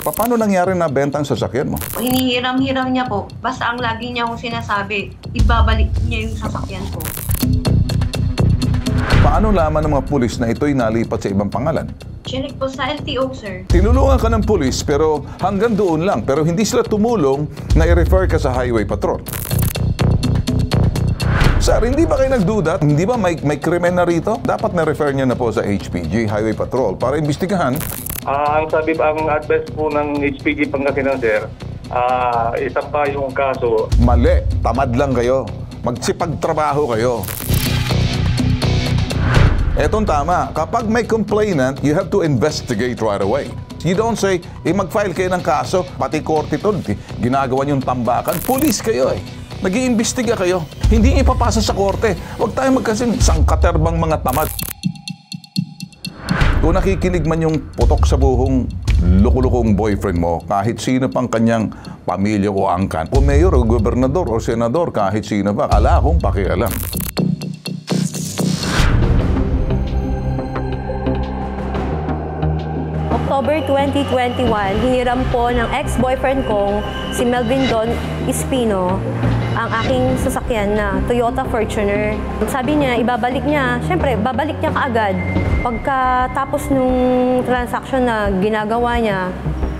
Paano nangyari na benta ang sasakyan mo? Hinihiram-hiram niya po. Basta ang lagi niya akong sinasabi, ibabalik niya yung sasakyan ko. Paano laman ng mga pulis na ito'y nalipat sa ibang pangalan? Chinek po sa LTO, sir. Tinulungan ka ng pulis pero hanggang doon lang. Pero hindi sila tumulong na i-refer ka sa highway patrol. Sir, hindi ba kayo nagduda? Hindi ba may krimen na rito? Dapat na-refer niya na po sa HPG, Highway Patrol, para imbestigahan. Ang advice po ng HPG Pangasinan, sir, isa pa yung kaso. Mali. Tamad lang kayo. Magsipagtrabaho kayo. Etong tama. Kapag may complainant, you have to investigate right away. You don't say, mag-file kayo ng kaso, pati korte ito, ginagawa niyong tambakan. Police kayo eh. Nag-iimbestiga kayo. Hindi ipapasa sa korte. Huwag tayo magkasing sangkaterbang mga tamad. Kung nakikinig man yung putok sa buhong lukulukong boyfriend mo, kahit sino pang kanyang pamilya o angkan, o mayor o gobernador o senador, kahit sino ba, ala akong pakialam. October 2021, hiniram po ng ex-boyfriend kong si Melvin Don Espino ang aking sasakyan na Toyota Fortuner. Sabi niya, ibabalik niya. Siyempre, babalik niya kaagad. Pagkatapos nung transaction na ginagawa niya,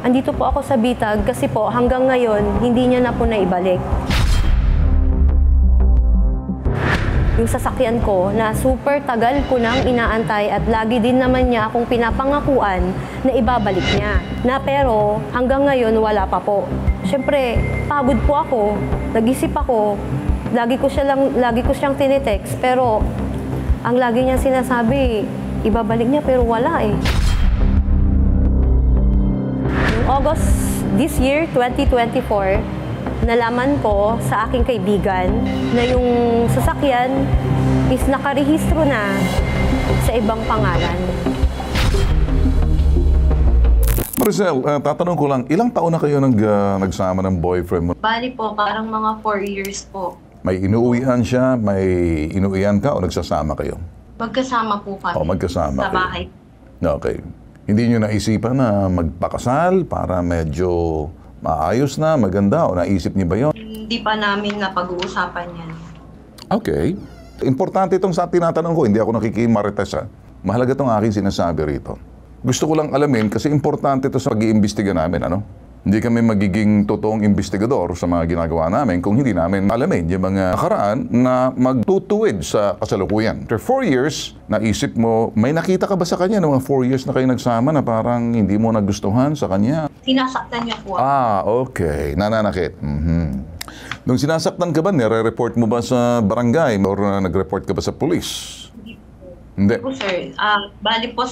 andito po ako sa bitag kasi po hanggang ngayon, hindi niya na po naibalik. Yung sasakyan ko na super tagal ko nang inaantay at lagi din naman niya akong pinapangakuan na ibabalik niya. Na pero hanggang ngayon wala pa po. Siyempre, pagod po ako, nag-isip ako, lagi ko siyang tinitext, pero ang lagi niya sinasabi, ibabalik niya pero wala eh. Noong August this year, 2024, nalaman ko sa aking kaibigan na yung sasakyan is nakarehistro na sa ibang pangalan. Maricel, tatanong ko lang, ilang taon na kayo nagsama ng boyfriend mo? Bali po, parang mga 4 years po. May inuuwian siya, may inuuwian ka o nagsasama kayo? Magkasama po kami. O, magkasama sa kayo. bahay. Okay. Hindi niyo naisipan na magpakasal para medyo maayos na, maganda, o naisip niyo ba yun? Hindi pa namin napag-uusapan yan. Okay. Importante itong sa tinatanong ko, hindi ako nakikimarites ha. Mahalaga itong aking sinasabi rito. Gusto ko lang alamin kasi importante ito sa pag-iimbestiga namin, ano? Hindi kami magiging totoong investigador sa mga ginagawa namin kung hindi namin alamin yung mga nakaraan na magtutuwid sa kasalukuyan. After 4 years, naisip mo, may nakita ka ba sa kanya ng mga 4 years na kayo nagsama na parang hindi mo nagustuhan sa kanya? Sinasaktan niya po ako. Okay. Nananakit. Nung sinasaktan ka ba, nire-report mo ba sa barangay or nag-report ka ba sa police? Hindi Po, sir. Bali po,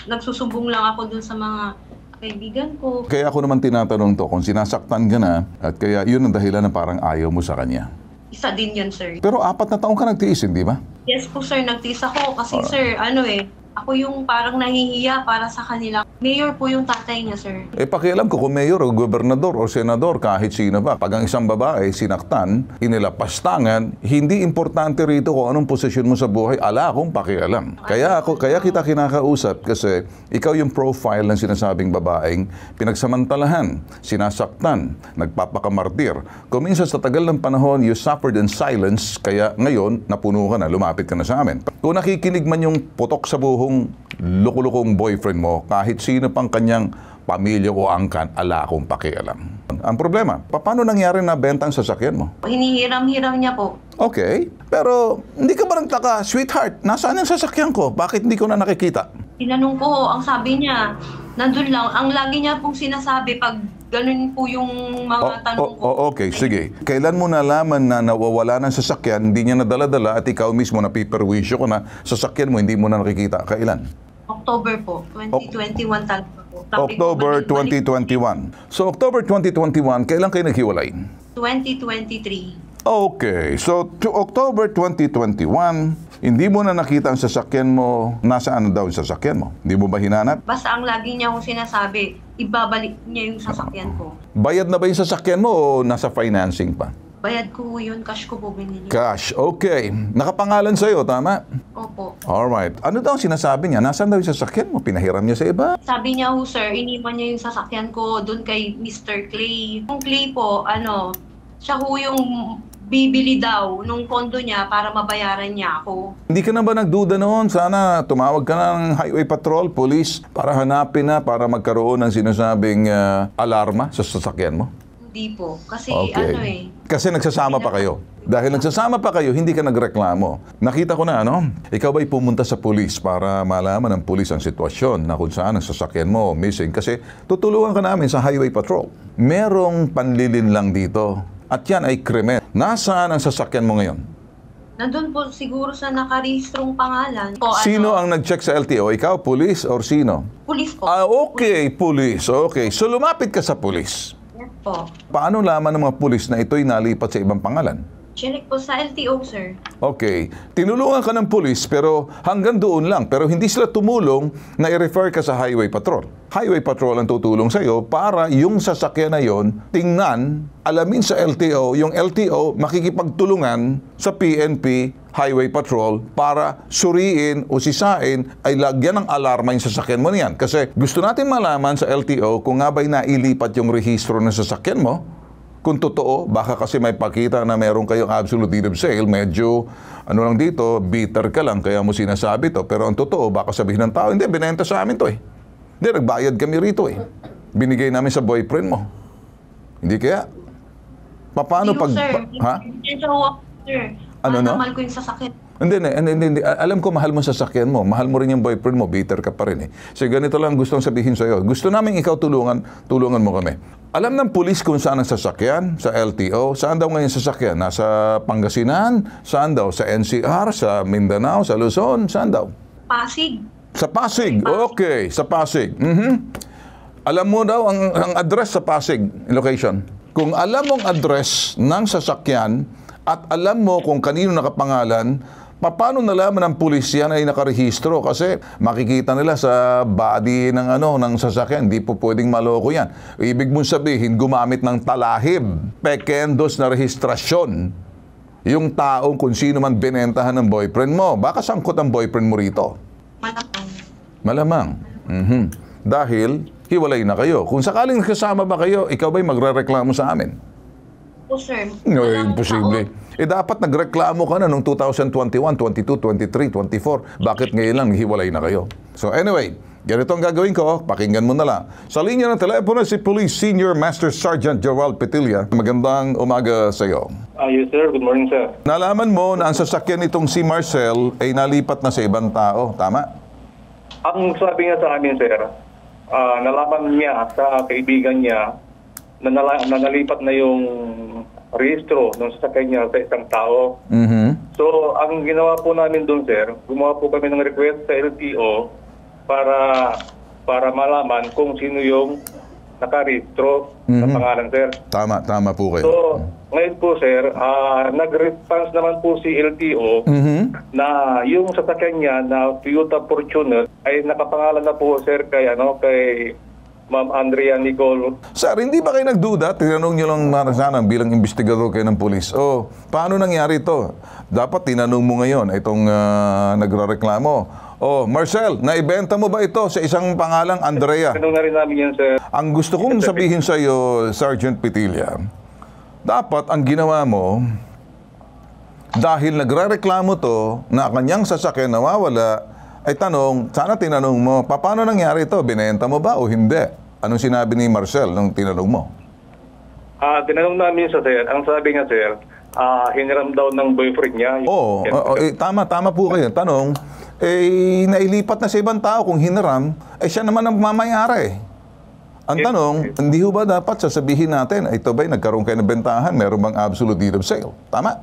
nagsusumbong lang ako dun sa mga kaibigan ko. Kaya ako naman tinatanong to, kung sinasaktan ka na, at kaya yun ang dahilan na parang ayaw mo sa kanya. Isa din yun, sir. Pero 4 na taon ka nagtiis, hindi ba? Yes po, sir. Nagtiis ako kasi, sir, ako yung parang nahihiya para sa kanila. Mayor po yung tatay niya, sir. Pakialam ko kung mayor o gobernador o senador, kahit sino ba. Pag ang isang babae sinaktan, inilapastangan, hindi importante rito kung anong posisyon mo sa buhay, ala akong pakialam. Kaya kita kinakausap kasi ikaw yung profile ng sinasabing babaeng pinagsamantalahan, sinasaktan, nagpapakamartir. Kung minsan sa tagal ng panahon, you suffered in silence, kaya ngayon, napuno ka na, lumapit ka na sa amin. Kung nakikinig man yung putok sa buhong lukulukong boyfriend mo, kahit sino pang kanyang pamilya o angkan, ala akong pakialam. Ang problema, paano nangyari na benta ang sasakyan mo? Hinihiram-hiram niya po. Okay, pero hindi ka ba nagtaka, sweetheart, nasaan ang sasakyan ko? Bakit hindi ko na nakikita? Tinanong ko, ang sabi niya, nandun lang. Ang lagi niya pong sinasabi pag ganun po yung mga tanong ko. Okay, sige. Kailan mo nalaman na nawawala ng sasakyan, hindi niya nadala-dala at ikaw mismo napiperwisyo ko na sasakyan mo, hindi mo na nakikita? Kailan? October po, 2021 talaga po. October 2021. So, October 2021, kailan kayo naghiwalay? 2023. Okay, so to October 2021, hindi mo na nakita ang sasakyan mo, nasaan na daw yung sasakyan mo? Hindi mo ba hinanap? Basta ang lagi niya akong sinasabi, ibabalik niya yung sasakyan ko. Bayad na ba yung sasakyan mo o nasa financing pa? Bayad ko yun, cash ko po binili. Cash. Okay. Nakapangalan sa'yo, tama? Opo. Alright. Ano daw ang sinasabi niya? Nasaan daw yung sasakyan mo? Pinahiram niya sa iba? Sabi niya ho, sir, iniwan niya yung sasakyan ko doon kay Mr. Clay. Yung Clay po, siya ho yung bibili daw nung kondo niya para mabayaran niya ako. Hindi ka na ba nagduda noon? Sana tumawag ka ng highway patrol, police, para hanapin na, para magkaroon ng sinasabing alarma sa sasakyan mo? Hindi po. Kasi Okay. Kasi nagsasama pa kayo. Dahil nagsasama pa kayo, hindi ka nagreklamo. Nakita ko na, ikaw ba'y pumunta sa pulis para malaman ng pulis ang sitwasyon na kung saan ang sasakyan mo missing? Kasi tutulungan ka namin sa highway patrol. Merong panlilin lang dito. At yan ay krimen. Nasaan ang sasakyan mo ngayon? Nandun po siguro sa nakarehistrong pangalan. Po, Sino ang nag-check sa LTO? Ikaw, pulis, or sino? Pulis po. Okay, pulis. Okay. So lumapit ka sa pulis. Yes po. Paano laman ng mga pulis na ito'y nalipat sa ibang pangalan? Chinek po sa LTO, sir. Okay. Tinulungan ka ng pulis pero hanggang doon lang. Pero hindi sila tumulong na i-refer ka sa highway patrol. Highway patrol ang tutulong sa'yo para yung sasakyan na yon tingnan, alamin sa LTO, yung LTO makikipagtulungan sa PNP highway patrol para suriin o sisain ay lagyan ng alarma yung sasakyan mo niyan. Kasi gusto natin malaman sa LTO kung nga ba'y nailipat yung rehistro ng sasakyan mo. Kung totoo, baka kasi may pakita na meron kayong absolute deed of sale, medyo, lang dito, bitter ka lang, kaya mo sinasabi to. Pero ang totoo, baka sabihin ng tao, hindi, binenta sa amin to eh. Hindi, nagbayad kami rito eh. Binigay namin sa boyfriend mo. Hindi kaya? Paano pag... Sir. Ha? Sir. Ano, no? Mahal ko yung sasakyan. Hindi. Alam ko mahal mo sa sasakyan mo. Mahal mo rin yung boyfriend mo. Bitter ka pa rin eh. So ganito lang gustong sabihin sa'yo. Gusto namin ikaw tulungan mo kami. Alam ng pulis kung saan ang sasakyan? Sa LTO? Saan daw ngayon sasakyan? Nasa Pangasinan? Saan daw? Sa NCR? Sa Mindanao? Sa Luzon? Saan daw? Pasig. Sa Pasig. Okay, sa Pasig. Alam mo daw ang address sa Pasig, location. Kung alam mong address ng sasakyan at alam mo kung kanino nakapangalan, paano nalaman ng pulis yan ay nakarehistro? Kasi makikita nila sa body ng sasakyan. Hindi po pwedeng maloko yan. Ibig mong sabihin, gumamit ng talahib, pekendos na rehistrasyon. Yung taong kung sino man binentahan ng boyfriend mo. Baka sangkot ang boyfriend mo rito. Malamang. Dahil hiwalay na kayo. Kung sakaling kasama ba kayo, ikaw ba'y magrereklamo sa amin? Po, sir. No, imposible. Dapat nagreklamo ka na noong 2021, 22, 23, 24. Bakit ngayon lang hiwalay na kayo? So anyway, ganito ang gagawin ko. Pakinggan mo na lang. Sa linya ng telepono si Police Senior Master Sergeant Joel Petilla. Magandang umaga sa iyo. Yes, sir. Good morning, sir. Nalaman mo na ang sasakyan nitong si Marcel ay nalipat na sa ibang tao. Tama? Ang sabi niya sa amin, sir, nalaman niya sa kaibigan niya na nalipat na yung rehistro ng sasakyan niya sa isang tao. So, ang ginawa po namin doon, sir, gumawa po kami ng request sa LTO para malaman kung sino yung nakarehistro sa pangalan, sir. Tama po kayo. So, ngayon po, sir, nag-response naman po si LTO na yung sasakyan niya na Toyota Fortuner ay nakapangalan na po, sir, kay Ma'am Andrea Nicole. Sir, hindi ba kayo nagduda? Tinanong nyo lang sana bilang investigador kayo ng pulis. Paano nangyari ito? Dapat tinanong mo ngayon itong nagrereklamo. Marcel, naibenta mo ba ito sa isang pangalang Andrea? Tinanong na rin namin yan, sir. Ang gusto kong sabihin sa iyo, Sergeant Petilla, dapat ang ginawa mo, dahil nagrereklamo to na kanyang sasakyan nawawala, ay sana tinanong mo, paano nangyari ito? Binenta mo ba o hindi? Anong sinabi ni Marcel nung tinanong mo? Tinanong namin sa sir. Ang sabi niya, sir, hiniram daw ng boyfriend niya. Tama po kayo. Tanong, nailipat na sa ibang tao kung hiniram, siya naman ang mamayari. Ang tanong, hindi ho ba dapat sasabihin natin, ito ba'y nagkaroon kayo ng bentahan, meron bang absolute deed of sale? Tama?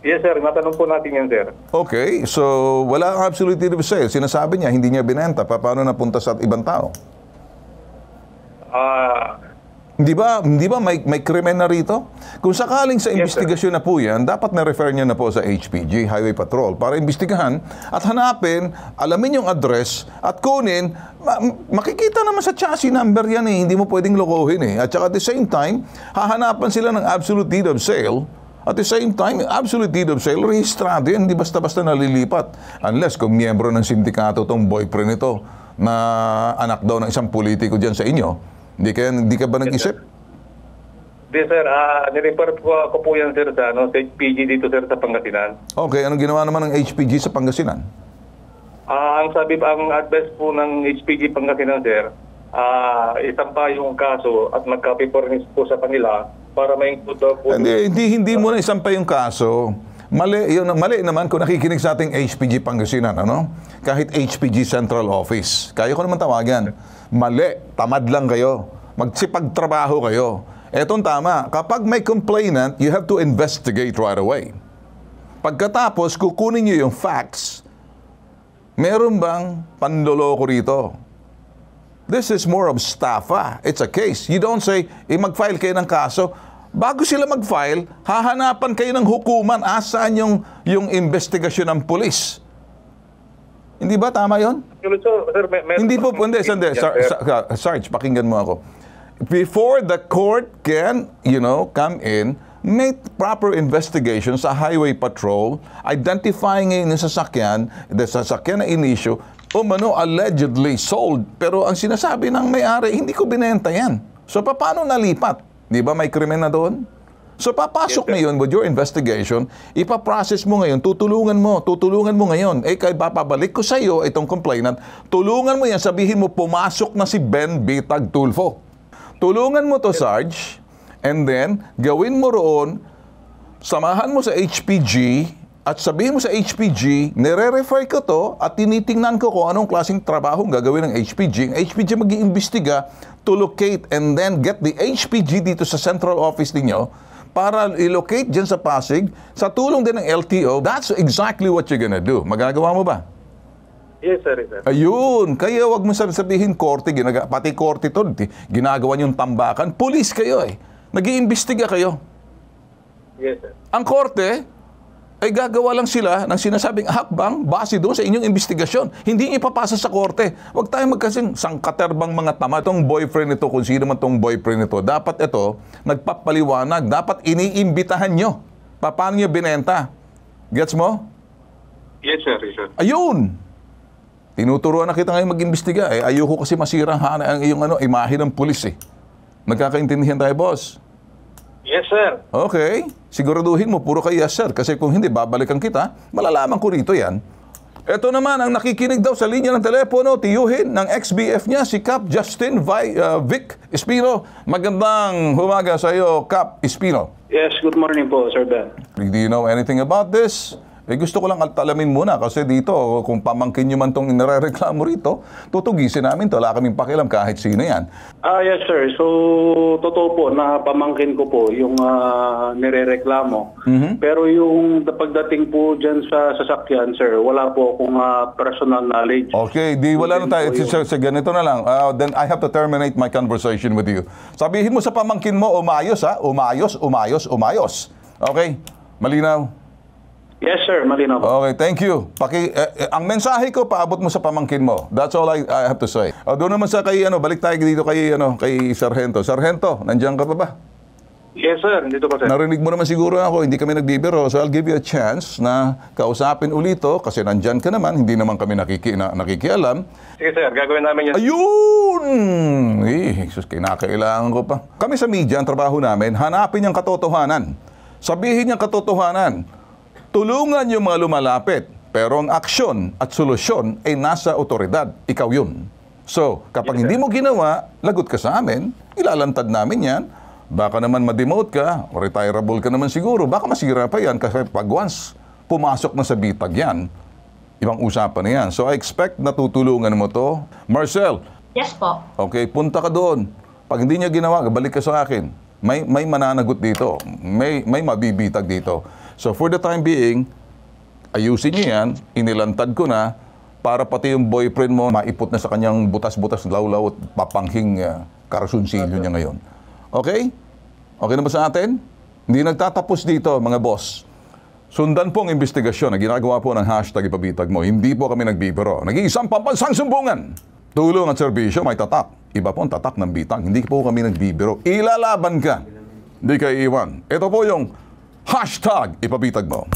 Yes, sir. Natanong po natin yan, sir. Okay, so wala ang absolute deed of sale. Sinasabi niya, hindi niya binenta. Paano napunta sa ibang tao? Hindi ba may krimen na rito? Kung sakaling sa Yes, investigasyon na po yan, dapat na-refer niya na po sa HPG, Highway Patrol, para imbestigahan at hanapin, alamin yung address at kunin, makikita naman sa chassis number yan eh, hindi mo pwedeng lokohin eh. At saka at the same time, hahanapan sila ng absolute deed of sale. At the same time, absolute deed of sale, rehistrado yan, hindi basta-basta nalilipat. Unless kung miyembro ng sindikato tong boyfriend nito na anak daw ng isang politiko dyan sa inyo, hindi ka ba nag-isip? Di sir, nirefer ko po yan sir sa HPG dito sir sa Pangasinan. Okay, anong ginawa naman ng HPG sa Pangasinan? Ang advice po ng HPG Pangasinan sir, isampa yung kaso at magka-paperless po sa kanila para ma-include daw po. Hindi mo na isampa yung kaso. Mali naman kung nakikinig sa ating HPG Pangasinan, ano? Kahit HPG Central Office. Kaya ko naman tawagan. Mali, tamad lang kayo. Magsipagtrabaho kayo. Etong tama, kapag may complainant, you have to investigate right away. Pagkatapos, kukunin nyo yung facts. Meron bang panloloko rito? This is more of staffa. It's a case. You don't say, mag-file kayo ng kaso. Bago sila mag-file, hahanapan kayo ng hukuman. Asaan yung investigasyon ng pulis? Hindi ba tama yon? Hindi po, hindi. Sarge, pakinggan mo ako. Before the court can, come in, make proper investigation sa highway patrol, identifying yung sasakyan na in-issue, allegedly sold. Pero ang sinasabi ng may-ari, hindi ko binenta yan. So, paano nalipat? Di ba may krimen na doon? So, papasok ngayon with your investigation, ipaprocess mo ngayon, tutulungan mo ngayon. Kaya papabalik ko sa iyo itong complainant, tulungan mo yan, sabihin mo, pumasok na si Ben Bitag Tulfo. Tulungan mo to, Sarge, and then, gawin mo roon, samahan mo sa HPG, at sabihin mo sa HPG, nire-refer ko to, at tinitingnan ko kung anong klaseng trabaho gagawin ng HPG. Ang HPG mag-iimbestiga to locate and then get the HPG dito sa central office ninyo, para i-locate dyan sa Pasig, sa tulong din ng LTO. That's exactly what you're gonna do. Magagawa mo ba? Yes, sir. Yes, sir. Ayun. Kaya wag mo sabihin korte, pati korte to, ginagawa niyong tambakan. Pulis kayo eh. Nag-iimbestiga kayo. Yes, sir. Ang korte, ay gagawa lang sila ng sinasabing hakbang base doon sa inyong investigasyon. Hindi ipapasa sa korte. Huwag tayong magkasing sangkaterbang mga tama. Itong boyfriend nito, kung sino man itong boyfriend nito, dapat ito, nagpapaliwanag. Dapat iniimbitahan nyo. Paano nyo binenta? Gets mo? Yes, sir. Yes, sir. Ayun! Tinuturuan na kita ngayon mag-imbestiga. Ayoko kasi masirang ang iyong imahe ng pulis eh. Nagkakaintindihan tayo, boss? Yes, sir. Okay. Siguraduhin mo, puro kay yes, sir. Kasi kung hindi, babalikan kita, malalaman ko rito yan. Ito naman, ang nakikinig daw sa linya ng telepono, tiyuhin ng ex-BF niya, si Cap Justin Vic Espino. Magandang humaga sa iyo, Cap Espino. Yes, good morning po, Sir Ben. Do you know anything about this? Gusto ko lang alamin muna kasi dito, kung pamangkin nyo man itong inarereklamo rito, tutugisin namin to. Wala kaming pakialam kahit sino yan. Yes, sir. So, totoo po na pamangkin ko po yung nirereklamo. Pero yung pagdating po dyan sa sasakyan, sir, wala po akong personal knowledge. Okay, wala na tayo. Sa ganito na lang. Then I have to terminate my conversation with you. Sabihin mo sa pamangkin mo, umayos ha? Umayos. Okay? Malinaw? Yes, sir. Malinaw po. Okay, thank you. Ang mensahe ko, paabot mo sa pamangkin mo. That's all I have to say. Doon naman sa balik tayo dito kay Sargento. Sargento, nandiyan ka pa ba? Yes, sir. Dito pa, sir. Narinig mo naman siguro ako, hindi kami nagbibiro. So I'll give you a chance na kausapin ulito kasi nandyan ka naman, hindi naman kami nakikialam. Sige, sir. Gagawin namin yan. Ayun! Jesus, kinakailangan ko pa. Kami sa media, ang trabaho namin, hanapin yung katotohanan. Sabihin yung katotohanan. Tulungan yung mga lumalapit, pero ang aksyon at solusyon ay nasa otoridad. Ikaw yun. So, kapag hindi mo ginawa, lagot ka sa amin, ilalantad namin yan. Baka naman ma-demote ka, o retirable ka naman siguro. Baka masira pa yan kasi pag once pumasok na sa bitag yan, ibang usapan na yan. So, I expect na tutulungan mo to. Marcel. Yes po. Okay, punta ka doon. Pag hindi niya ginawa, balik ka sa akin. May mananagot dito. May mabibitag dito. So for the time being, ayusin niyo yan, inilantad ko na, para pati yung boyfriend mo maipot na sa kanyang butas-butas, lawlaw at papanghing karasunsilyo niya ngayon. Okay? Okay na ba sa atin? Hindi nagtatapos dito, mga boss. Sundan po ang investigasyon na ginagawa po ng hashtag ipabitag mo. Hindi po kami nagbibiro. Nag-iisang pambansang sumbungan. Tulong at serbisyo may tatak. Iba po ang tatak ng bitang. Hindi po kami nagbibiro. Ilalaban ka. Hindi kayo iwan. Ito po yung hashtag ipabitag mo.